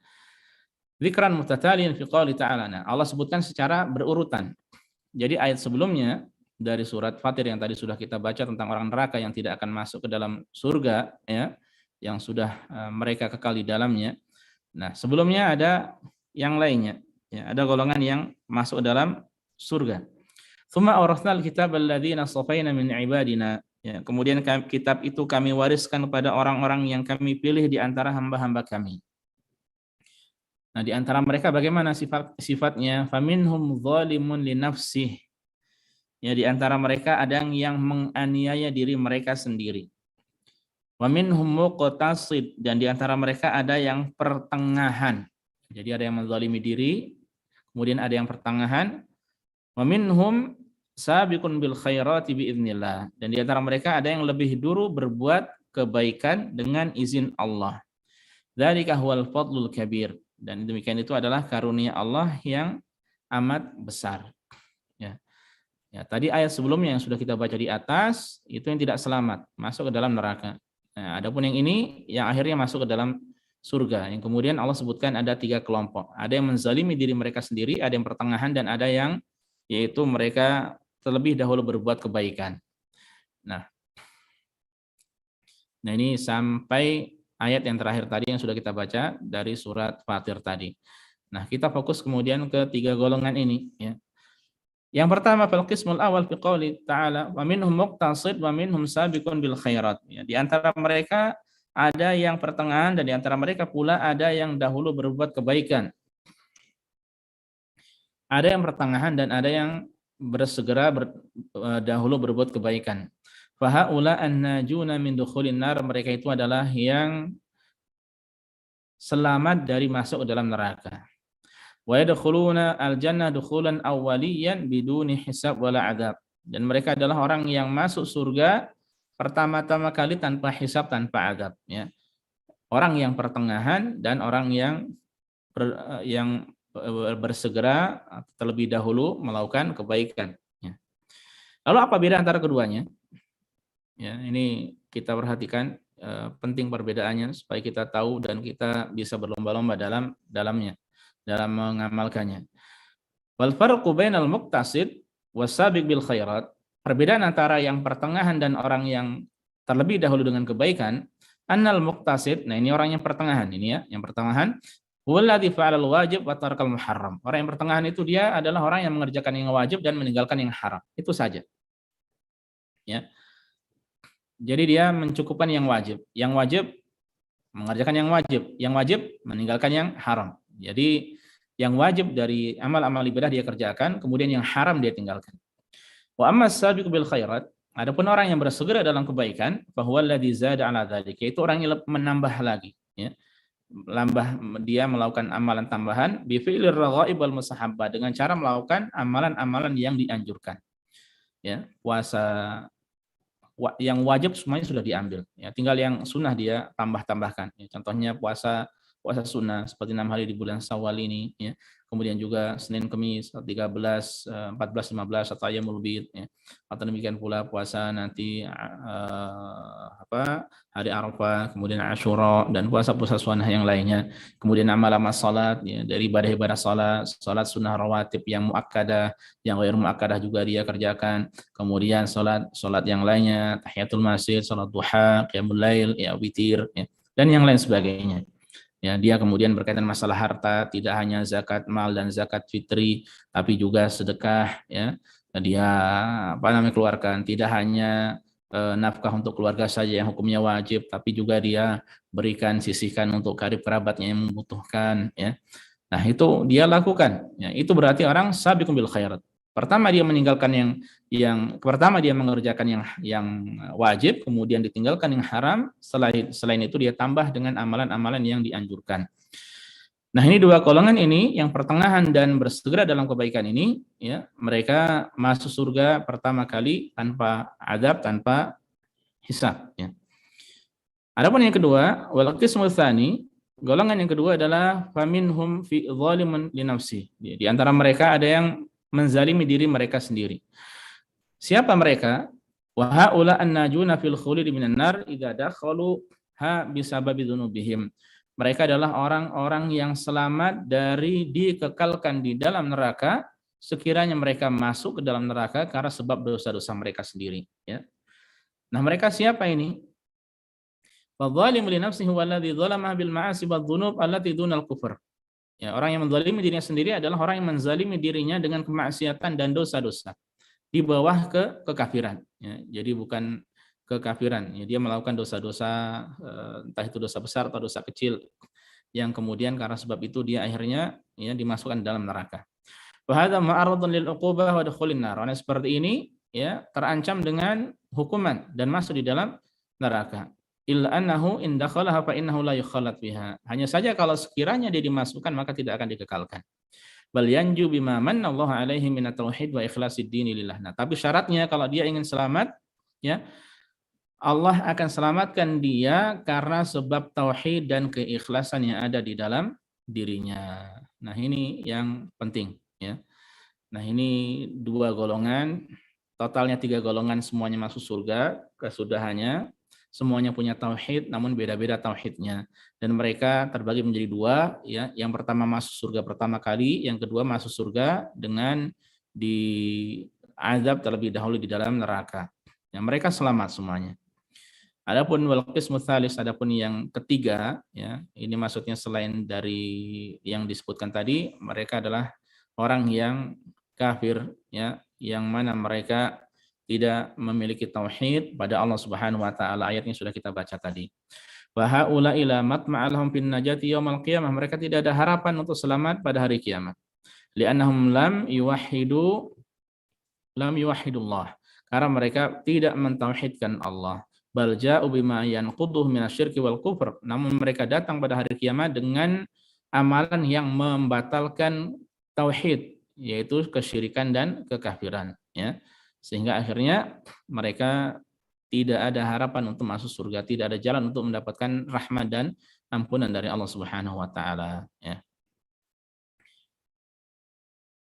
Dzikran mutataliyan fi qouli ta'ala. Nah, Allah sebutkan secara berurutan. Jadi ayat sebelumnya dari surat Fatir yang tadi sudah kita baca tentang orang neraka yang tidak akan masuk ke dalam surga, ya, yang sudah mereka kekal di dalamnya. Nah, sebelumnya ada yang lainnya. Ya, ada golongan yang masuk ke dalam surga. Tsumma awrathnal kitab alladzina safaina min ibadina. Ya, kemudian kitab itu kami wariskan kepada orang-orang yang kami pilih di antara hamba-hamba kami. Nah, di antara mereka bagaimana sifatnya? Faminhum zalimun li nafsih. Ya, di antara mereka ada yang menganiaya diri mereka sendiri. Wa minhum muqtasid, dan di antara mereka ada yang pertengahan. Jadi ada yang menzalimi diri, kemudian ada yang pertengahan. Wa minhum sabiqun bil khairati biiznillah, dan di antara mereka ada yang lebih dulu berbuat kebaikan dengan izin Allah. Dzalika huwal fadlul kabir, dan demikian itu adalah karunia Allah yang amat besar. Ya. Ya, tadi ayat sebelumnya yang sudah kita baca di atas itu yang tidak selamat, masuk ke dalam neraka. Nah, adapun yang ini yang akhirnya masuk ke dalam surga. Yang kemudian Allah sebutkan ada 3 kelompok. Ada yang menzalimi diri mereka sendiri, ada yang pertengahan, dan ada yang yaitu mereka terlebih dahulu berbuat kebaikan. Nah ini sampai ayat yang terakhir tadi yang sudah kita baca dari surat Fatir tadi. Nah, kita fokus kemudian ke 3 golongan ini ya. Yang pertama fil qismul awal fi qouli ta'ala wa minhum muqtasid wa minhum sabiqun bil khairat. Ya, di antara mereka ada yang pertengahan, dan di antara mereka pula ada yang dahulu berbuat kebaikan. Ada yang pertengahan dan ada yang bersegera dahulu berbuat kebaikan. Fahaula an-najuna min dukhulin nar, mereka itu adalah yang selamat dari masuk ke dalam neraka. Wa yadkhuluna al-jannah dukhulan awwaliyan biduni hisab wala adab. Dan mereka adalah orang yang masuk surga pertama-tama kali tanpa hisab, tanpa adab, ya. Orang yang pertengahan dan orang yang bersegera terlebih dahulu melakukan kebaikan. Ya. Lalu apa beda antara keduanya? Ya, ini kita perhatikan penting perbedaannya supaya kita tahu dan kita bisa berlomba-lomba dalamnya, dalam mengamalkannya. Wal farqu bainal muqtasid wasabiq bil khairat. Perbedaan antara yang pertengahan dan orang yang terlebih dahulu dengan kebaikan, annal muqtasid, nah ini orang yang pertengahan ini ya, yang pertengahan, walladzi fa'alal wajib wa tarakal muharram. Orang yang pertengahan itu dia adalah orang yang mengerjakan yang wajib dan meninggalkan yang haram. Itu saja. Ya. Jadi dia mencukupkan yang wajib. Yang wajib mengerjakan yang wajib meninggalkan yang haram. Jadi yang wajib dari amal-amal ibadah dia kerjakan, kemudian yang haram dia tinggalkan. Wa amma as-sabiqu bil khairat, adapun orang yang bersegera dalam kebaikan, fa huwa alladzi zada 'ala dzalik, yaitu orang yang menambah lagi, ya. Dia melakukan amalan tambahan bi fi'lir raghaib wal mustahabbah, dengan cara melakukan amalan-amalan yang dianjurkan. Ya, puasa yang wajib semuanya sudah diambil, ya, tinggal yang sunnah dia tambah-tambahkan, ya, contohnya puasa sunnah seperti 6 hari di bulan Syawal ini, ya. Kemudian juga Senin Kamis 13, 14, 15 atau Ayyamul Bid, ya. Atau demikian pula puasa nanti hari Arafah, kemudian Asyura, dan puasa-puasa sunnah yang lainnya. Kemudian amal-amal salat, ya, dari ibadah-ibadah salat sunnah rawatib yang muakkadah, yang ghairu muakkadah juga dia kerjakan. Kemudian salat yang lainnya, tahiyatul masjid, salat duha, qiyamul lail, ya, witir, ya, dan yang lain sebagainya. Ya, dia kemudian berkaitan masalah harta, tidak hanya zakat mal dan zakat fitri, tapi juga sedekah, ya. Dia keluarkan tidak hanya nafkah untuk keluarga saja yang hukumnya wajib, tapi juga dia berikan, sisihkan untuk karib kerabatnya yang membutuhkan, ya. Nah, itu dia lakukan. Ya, itu berarti orang sabiqun bil khairat. Pertama dia meninggalkan pertama dia mengerjakan yang wajib, kemudian ditinggalkan yang haram, selain itu dia tambah dengan amalan-amalan yang dianjurkan. Nah, ini dua golongan ini yang pertengahan dan bersegera dalam kebaikan ini, ya, mereka masuk surga pertama kali tanpa adab, tanpa hisab, ya. Adapun yang kedua, wal qismu tsani, golongan yang kedua adalah faminhum fi zalimun li nafsi. Di antara mereka ada yang menzalimi diri mereka sendiri. Siapa mereka? Wa haula annajuna fil khulud minan nar idza dakhalu ha bisababi dzunubihim. Mereka adalah orang-orang yang selamat dari dikekalkan di dalam neraka sekiranya mereka masuk ke dalam neraka karena sebab dosa-dosa mereka sendiri, ya. Nah, mereka siapa ini? Fadzalimu li nafsihi walladzi dzalama bil ma'asi wadz-dzunub allati dunal kufur. Ya, orang yang menzalimi dirinya sendiri adalah orang yang menzalimi dirinya dengan kemaksiatan dan dosa-dosa di bawah kekafiran, ya. Jadi bukan kekafiran, ya, dia melakukan dosa-dosa, entah itu dosa besar atau dosa kecil yang kemudian karena sebab itu dia akhirnya, ya, dimasukkan dalam neraka. Wa hadza ma'arradun lil 'uqubah wa dukhulin nar. Orang seperti ini, ya, terancam dengan hukuman dan masuk di dalam neraka. Illa annahu in dakhalaha fa innahu la yukhallat biha. Hanya saja kalau sekiranya dia dimasukkan maka tidak akan dikekalkan. Bal yanju bima manna Allah alaihi minat tauhid wa ikhlasid dini lillah. Nah, tapi syaratnya kalau dia ingin selamat, ya, Allah akan selamatkan dia karena sebab tauhid dan keikhlasan yang ada di dalam dirinya. Nah, ini yang penting, ya. Nah, ini dua golongan, totalnya 3 golongan semuanya masuk surga, kesudahannya semuanya punya tauhid namun beda-beda tauhidnya, dan mereka terbagi menjadi 2, ya. Yang pertama masuk surga pertama kali, yang kedua masuk surga dengan diazab terlebih dahulu di dalam neraka. Ya, mereka selamat semuanya. Adapun wal qismu tsalis, adapun yang ketiga, ya, ini maksudnya selain dari yang disebutkan tadi, mereka adalah orang yang kafir, ya, yang mana mereka tidak memiliki tauhid pada Allah Subhanahu wa taala. Ayatnya sudah kita baca tadi. Wa haula ila matma'alhum fin najati yaumil qiyamah. Mereka tidak ada harapan untuk selamat pada hari kiamat. Li'annahum lam yuwahhidullah. Karena mereka tidak mentauhidkan Allah. Bal ja'u bima yanquduhu minasyirki wal kufr. Namun mereka datang pada hari kiamat dengan amalan yang membatalkan tauhid, yaitu kesyirikan dan kekafiran, ya. Sehingga akhirnya mereka tidak ada harapan untuk masuk surga, tidak ada jalan untuk mendapatkan rahmat dan ampunan dari Allah Subhanahu wa taala, ya.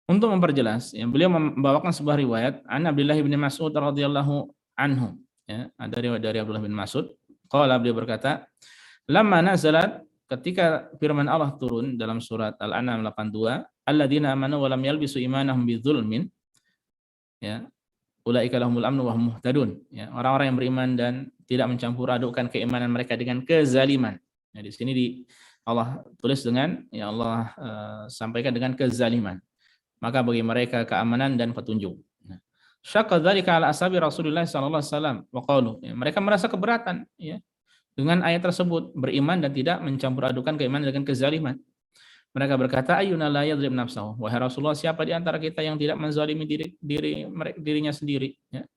Untuk memperjelas, ya, beliau membawakan sebuah riwayat an Abdullah bin Mas'ud radhiyallahu anhu, ya, ada riwayat dari Abdullah bin Mas'ud, qala, beliau berkata, lamma nazalat, ketika firman Allah turun dalam surat Al-An'am 82, alladzina amanu wa lam yalbisu imanahum bidzulmin, ya, ulaika lahumul amnu wa hum muhtadun, ya, orang-orang yang beriman dan tidak mencampur adukkan keimanan mereka dengan kezaliman. Ya, di sini Allah tulis dengan, ya, Allah sampaikan dengan kezaliman. Maka bagi mereka keamanan dan petunjuk. Syaqqa dzalika ala ashabi Rasulullah sallallahu alaihi wasallam wa qalu, ya, mereka merasa keberatan, ya, dengan ayat tersebut, beriman dan tidak mencampur adukan keimanan dengan kezaliman. Mereka berkata, ayyuna la yadzlim nafsahu. Wahai Rasulullah, siapa di antara kita yang tidak menzalimi dirinya sendiri, ya?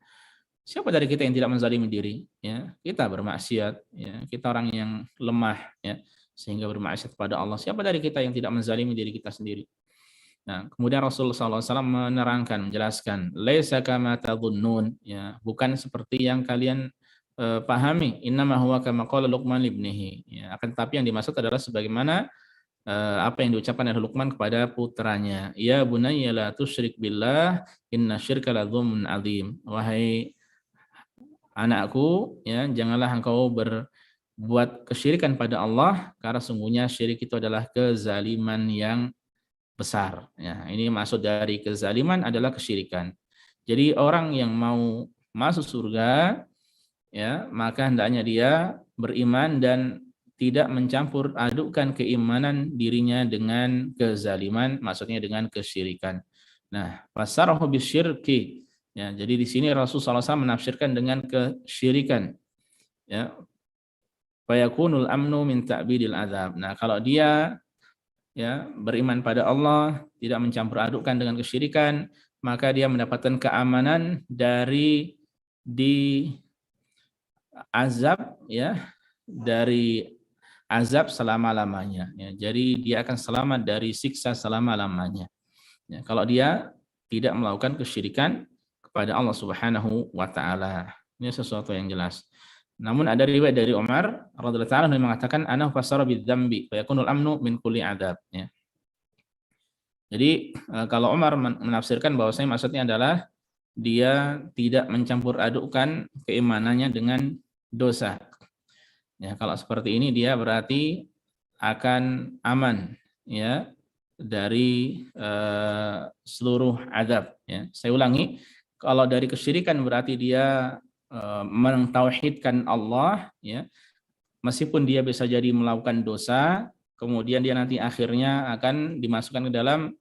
Siapa dari kita yang tidak menzalimi diri, ya? Kita bermaksiat, ya, kita orang yang lemah, ya, sehingga bermaksiat kepada Allah. Siapa dari kita yang tidak menzalimi diri kita sendiri? Nah, kemudian Rasulullah SAW menerangkan, menjelaskan, laisa kama tadhunnun, ya, bukan seperti yang kalian pahami. Innama huwa kama qala Luqman libnihi, ya, akan tetapi yang dimaksud adalah sebagaimana apa yang diucapkan oleh Luqman kepada putranya, ya bunayya la tusyrik billah inna syirka la dzulmun adzim. Wahai anakku, ya, janganlah engkau berbuat kesyirikan pada Allah karena sungguhnya syirik itu adalah kezaliman yang besar, ya. Ini maksud dari kezaliman adalah kesyirikan. Jadi orang yang mau masuk surga, ya, maka hendaknya dia beriman dan tidak mencampur adukkan keimanan dirinya dengan kezaliman, maksudnya dengan kesyirikan. Nah, fasarahu bisyirki, ya, jadi di sini Rasulullah SAW menafsirkan dengan kesyirikan, ya. Fayakunul amnu min ta'bidil azab. Nah, kalau dia, ya, beriman pada Allah, tidak mencampur adukkan dengan kesyirikan, maka dia mendapatkan keamanan dari di azab, ya, dari azab selama-lamanya, ya. Jadi dia akan selamat dari siksa selama-lamanya. Ya, kalau dia tidak melakukan kesyirikan kepada Allah Subhanahu wa taala. Ini sesuatu yang jelas. Namun ada riwayat dari Umar radhiyallahu taala yang mengatakan ana fasara bidzambi fa yakunul amnu min kulli adzab, ya. Jadi kalau Umar menafsirkan bahwasanya maksudnya adalah dia tidak mencampur adukkan keimanannya dengan dosa. Ya, kalau seperti ini dia berarti akan aman, ya, dari seluruh azab, ya. Saya ulangi, kalau dari kesyirikan berarti dia mentauhidkan Allah, ya, meskipun dia bisa jadi melakukan dosa, kemudian dia nanti akhirnya akan dimasukkan ke dalam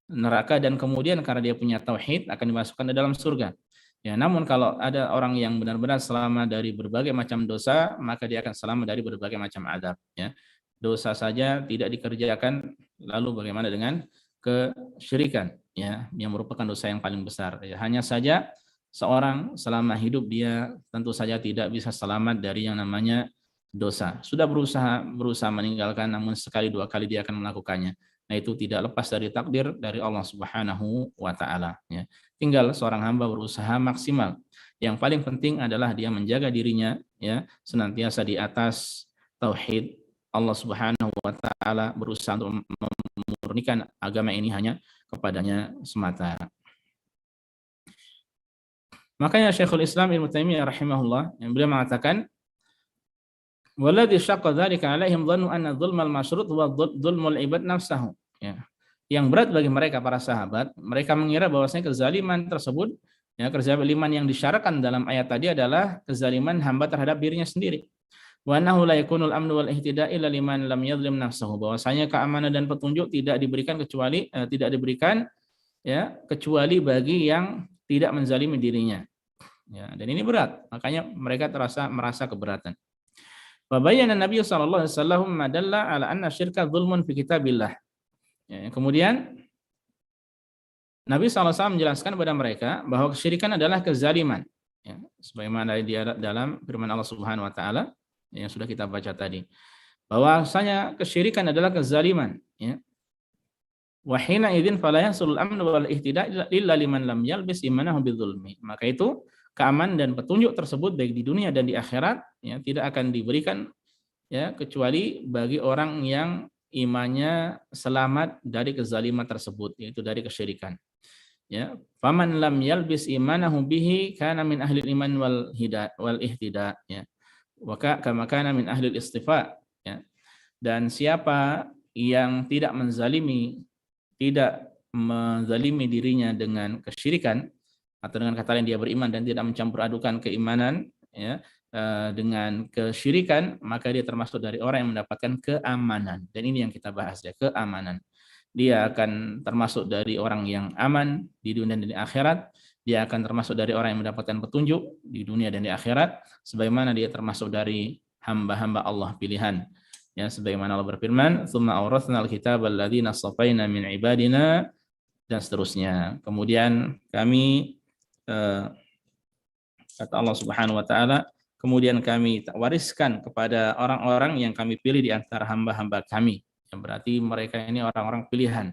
neraka dan kemudian karena dia punya tauhid akan dimasukkan ke dalam surga. Ya, namun kalau ada orang yang benar-benar selamat dari berbagai macam dosa, maka dia akan selamat dari berbagai macam adab, ya. Dosa saja tidak dikerjakan, lalu bagaimana dengan kesyirikan, ya, yang merupakan dosa yang paling besar, ya. Hanya saja seorang selama hidup dia tentu saja tidak bisa selamat dari yang namanya dosa. Sudah berusaha meninggalkan, namun sekali dua kali dia akan melakukannya. Nah, itu tidak lepas dari takdir dari Allah Subhanahu wa taala, ya. Tinggal seorang hamba berusaha maksimal. Yang paling penting adalah dia menjaga dirinya, ya, senantiasa di atas tauhid Allah Subhanahu wa taala, berusaha untuk memurnikan agama ini hanya kepadanya semata. Makanya Syekhul Islam Ibnu Taimiyah rahimahullah yang beliau mengatakan waladzi syaqqa dzalika 'alaihim dhannu anna dzulmal masyrut wa dzulmul ibad nafsahu. Ya. Yang berat bagi mereka para sahabat, mereka mengira bahwasanya kezaliman tersebut, ya, kezaliman yang disyaratkan dalam ayat tadi adalah kezaliman hamba terhadap dirinya sendiri. Wa annahu la yakunul amnu wal ihtida'i illa liman lam yadhlim nafsahu. Bahwasanya keamanan dan petunjuk tidak diberikan kecuali kecuali bagi yang tidak menzalimi dirinya. Ya, dan ini berat. Makanya mereka merasa keberatan. Wa bayyana Nabi sallallahu alaihi wasallam madalla ala anna syirka dzulmun fi kitabillah. Ya, kemudian Nabi SAW menjelaskan kepada mereka bahwa kesyirikan adalah kezaliman. Ya, sebagaimana di dalam firman Allah Subhanahu wa taala yang sudah kita baca tadi. Bahwasanya kesyirikan adalah kezaliman, ya. Wa hina idzin fala yahsul amn wal ihtida' illa liman lam yalbis imanahu bidzulmi. Maka itu keamanan dan petunjuk tersebut baik di dunia dan di akhirat, ya, tidak akan diberikan, ya, kecuali bagi orang yang imannya selamat dari kezaliman tersebut, yaitu dari kesyirikan. Ya, faman lam yalbis imanahu bihi kana min ahli iman wal ihtida, ya. Wa kama kana min ahli istifa, ya. Dan siapa yang tidak menzalimi dirinya dengan kesyirikan, atau dengan kata lain dia beriman dan tidak mencampur adukan keimanan, ya, dengan kesyirikan, maka dia termasuk dari orang yang mendapatkan keamanan. Dan ini yang kita bahas, ya, keamanan. Dia akan termasuk dari orang yang aman di dunia dan di akhirat. Dia akan termasuk dari orang yang mendapatkan petunjuk di dunia dan di akhirat, sebagaimana dia termasuk dari hamba-hamba Allah pilihan. Ya, sebagaimana Allah berfirman, "Tsumma awratsnal kitabal ladzina shafaina min ibadina", dan seterusnya. Kemudian kami, kata Allah Subhanahu wa taala, kemudian kami wariskan kepada orang-orang yang kami pilih di antara hamba-hamba kami. Yang berarti mereka ini orang-orang pilihan.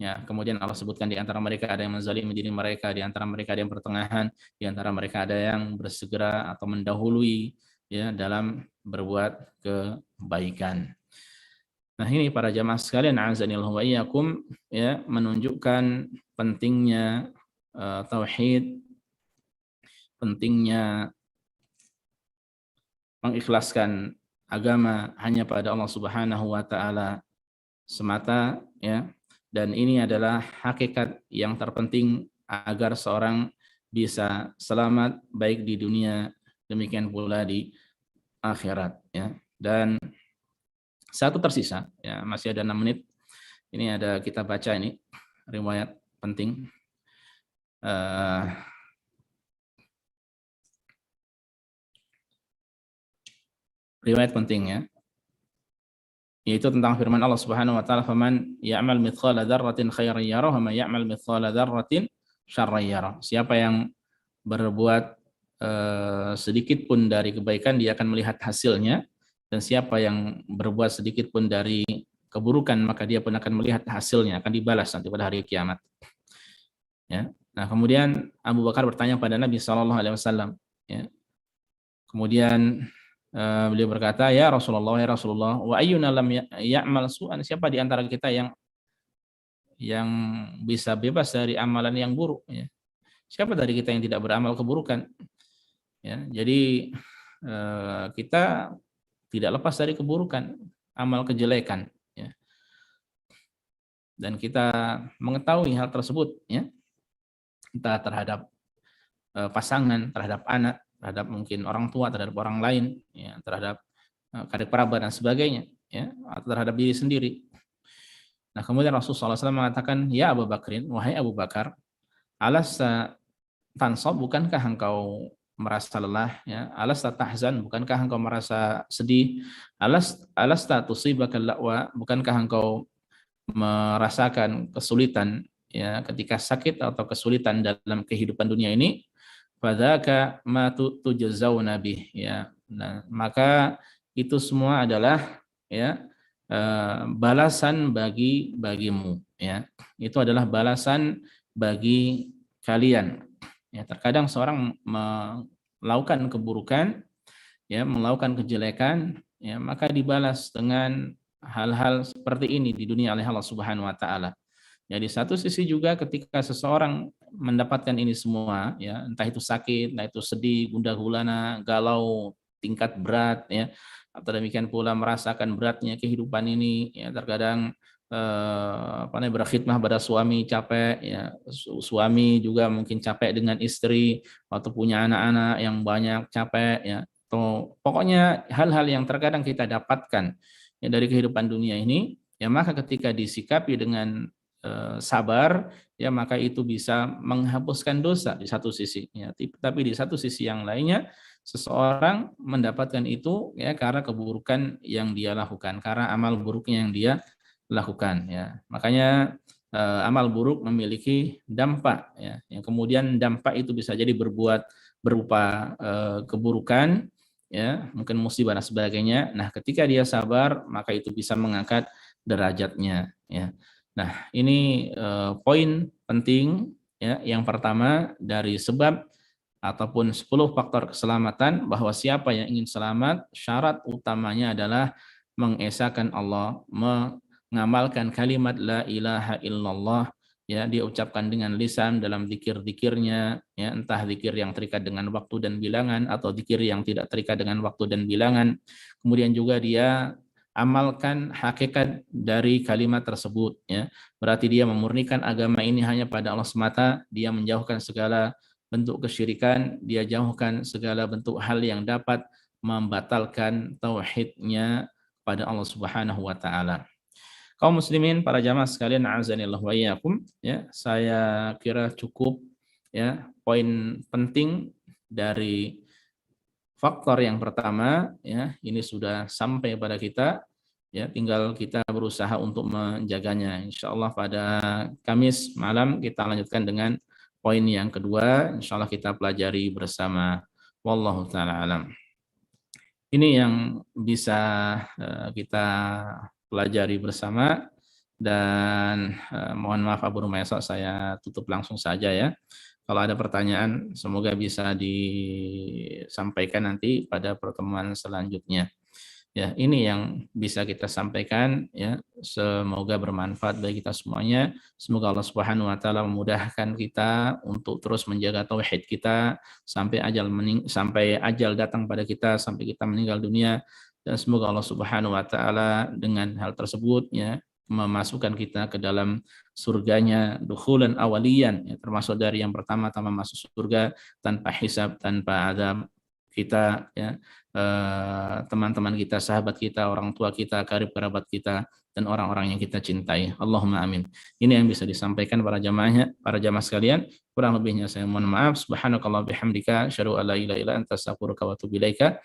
Ya, kemudian Allah sebutkan di antara mereka ada yang menzalimi diri mereka, di antara mereka ada yang pertengahan, di antara mereka ada yang bersegera atau mendahului, ya, dalam berbuat kebaikan. Nah, ini para jamaah sekalian, azanillahu wa iyyakum, ya, menunjukkan pentingnya tauhid, pentingnya mengikhlaskan agama hanya pada Allah Subhanahu wa taala semata, ya. Dan ini adalah hakikat yang terpenting agar seorang bisa selamat baik di dunia, demikian pula di akhirat, ya. Dan satu tersisa, ya, masih ada 6 menit. Ini ada kita baca ini riwayat penting. Riwayat penting, ya. yaitu tentang firman Allah Subhanahu wa taala, faman ya'mal mithqala dzarratin khairan yarah wa man ya'mal mithqala dzarratin syarran yarah. Siapa yang berbuat sedikit pun dari kebaikan, dia akan melihat hasilnya, dan siapa yang berbuat sedikit pun dari keburukan, maka dia pun akan melihat hasilnya, akan dibalas nanti pada hari kiamat. Ya. Nah, kemudian Abu Bakar bertanya pada Nabi Shallallahu Alaihi Wasallam. Ya. Kemudian beliau berkata, ya Rasulullah, wa ayyuna lam ya'mal su'an, siapa di antara kita yang bisa bebas dari amalan yang buruk? Ya. Siapa dari kita yang tidak beramal keburukan? Ya, jadi kita tidak lepas dari keburukan, amal kejelekan. Ya. Dan kita mengetahui hal tersebut, ya, entah terhadap pasangan, terhadap anak, terhadap mungkin orang tua, terhadap orang lain, ya, terhadap karib kerabat dan sebagainya, ya, atau terhadap diri sendiri. Nah, kemudian Rasulullah SAW mengatakan, ya Abu Bakrin, wahai Abu Bakar, alasta tansab, bukankah engkau merasa lelah, ya, alasta tahzan, bukankah engkau merasa sedih, alasta tusibaka la'wa, bukankah engkau merasakan kesulitan, ya, ketika sakit atau kesulitan dalam kehidupan dunia ini, fadzaka ma tujzauna bih, ya. Nah, maka itu semua adalah, ya, balasan bagimu, ya. Itu adalah balasan bagi kalian. Ya, terkadang seorang melakukan keburukan, ya, melakukan kejelekan, ya, maka dibalas dengan hal-hal seperti ini di dunia oleh Allah Subhanahu wa taala. Ya, di satu sisi juga ketika seseorang mendapatkan ini semua, ya, entah itu sakit, entah itu sedih, gundah gulana, galau tingkat berat, ya, atau demikian pula merasakan beratnya kehidupan ini, ya, terkadang berkhidmah pada suami capek, ya, suami juga mungkin capek dengan istri, atau punya anak-anak yang banyak capek, ya, atau pokoknya hal-hal yang terkadang kita dapatkan, ya, dari kehidupan dunia ini, ya, maka ketika disikapi dengan sabar, ya, maka itu bisa menghapuskan dosa di satu sisi, ya, tapi di satu sisi yang lainnya seseorang mendapatkan itu, ya, karena keburukan yang dia lakukan, karena amal buruknya yang dia lakukan, ya. Makanya amal buruk memiliki dampak, ya, yang kemudian dampak itu bisa jadi berupa keburukan, ya, mungkin musibah dan sebagainya. Nah, ketika dia sabar, maka itu bisa mengangkat derajatnya, ya. Nah, ini poin penting, ya. Yang pertama dari sebab ataupun 10 faktor keselamatan, bahwa siapa yang ingin selamat, syarat utamanya adalah mengesahkan Allah, mengamalkan kalimat la ilaha illallah, ya, dia ucapkan dengan lisan dalam zikir-zikirnya, ya, entah zikir yang terikat dengan waktu dan bilangan atau zikir yang tidak terikat dengan waktu dan bilangan. Kemudian juga dia amalkan hakikat dari kalimat tersebut, ya. Berarti dia memurnikan agama ini hanya pada Allah semata, dia menjauhkan segala bentuk kesyirikan, dia jauhkan segala bentuk hal yang dapat membatalkan tauhidnya pada Allah Subhanahu wa taala. Kaum muslimin, para jamaah sekalian, azanillah wa iyyakum, ya, saya kira cukup, ya, poin penting dari faktor yang pertama, ya, ini sudah sampai pada kita, ya, tinggal kita berusaha untuk menjaganya. Insyaallah pada Kamis malam kita lanjutkan dengan poin yang kedua, insyaallah kita pelajari bersama. Wallahu taala alam. Ini yang bisa kita pelajari bersama, dan mohon maaf Abu Rumaysa, saya tutup langsung saja, ya. Kalau ada pertanyaan semoga bisa disampaikan nanti pada pertemuan selanjutnya. Ya, ini yang bisa kita sampaikan, ya. Semoga bermanfaat bagi kita semuanya. Semoga Allah Subhanahu wa taala memudahkan kita untuk terus menjaga tauhid kita sampai ajal datang pada kita, sampai kita meninggal dunia, dan semoga Allah Subhanahu wa taala dengan hal tersebut, ya, memasukkan kita ke dalam surganya dukhulan awaliyan, ya, termasuk dari yang pertama-tama masuk surga tanpa hisab, tanpa azab. Kita, ya, teman-teman kita, sahabat kita, orang tua kita, karib kerabat kita, dan orang-orang yang kita cintai. Allahumma amin. Ini yang bisa disampaikan para jamaah sekalian. Kurang lebihnya saya mohon maaf. Subhanakallah bihamdika, asyhadu an la ilaha illa anta, astaghfiruka wa atubu ilaika.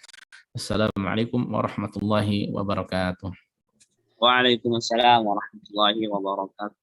Assalamualaikum warahmatullahi wabarakatuh. Waalaikumsalam warahmatullahi wabarakatuh.